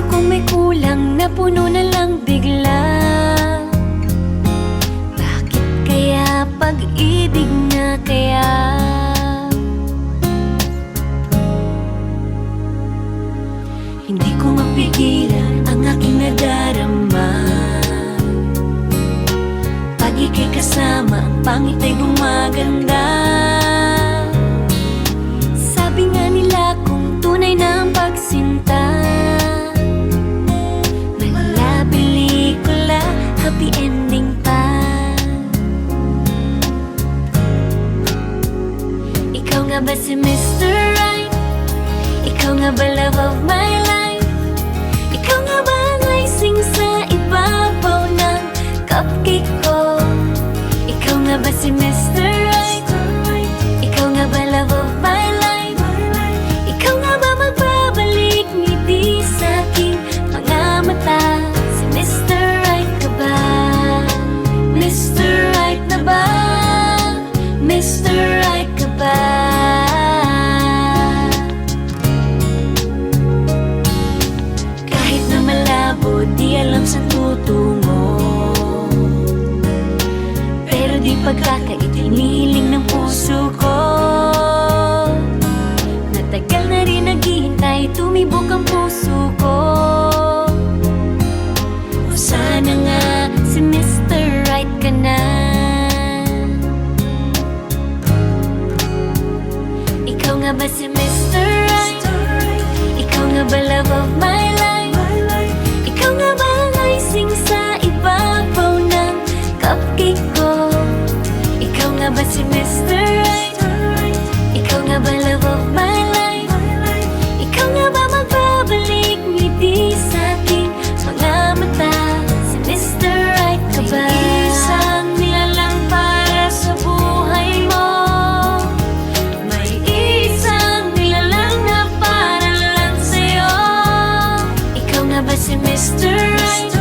kung may kulang na puno na lang bigla? Bakit kaya pag-ibig na kaya? Hindi ko mapigilan ang aking nadarama. Pag ika'y kasama, ang pangit ay gumaganda. Sabi nga nila kung tunay na ang pagsinta, mala pelikula, happy ending pa. Ikaw nga ba si Mr. Right? Ikaw nga ba love of my life? Ikaw nga ba ang icing sa ibabaw ng cupcake ko? Ikaw nga ba si Mr. Right? Ikaw nga ba love of my life? Ikaw nga ba magbabalik ngiti sa aking mga mata? Si Mr. Right ka ba? Mr. Right na ba? Mr. Right ka ba? Kahit na malabo, di alam sa tutungo, pero di pagkakait hinihiling ng puso ko. Natagal na rin naghihintay, tumibok ang puso ko. O sana nga si Mr. Right ka na. Ikaw nga ba si Mr. Right? Ikaw nga ba love of my life? Ikaw nga ba ang icing sa ibabaw ng cupcake ko? Ikaw nga ba si Mr. Right? Ikaw nga ba love of my life? Ikaw nga ba magbabalik ngiti sa aking mga mata? Si Mr. Right ka ba? May isang nilalang para sa buhay mo. May isang nilalang na para lang sa'yo. Ikaw nga ba si Mr. Right?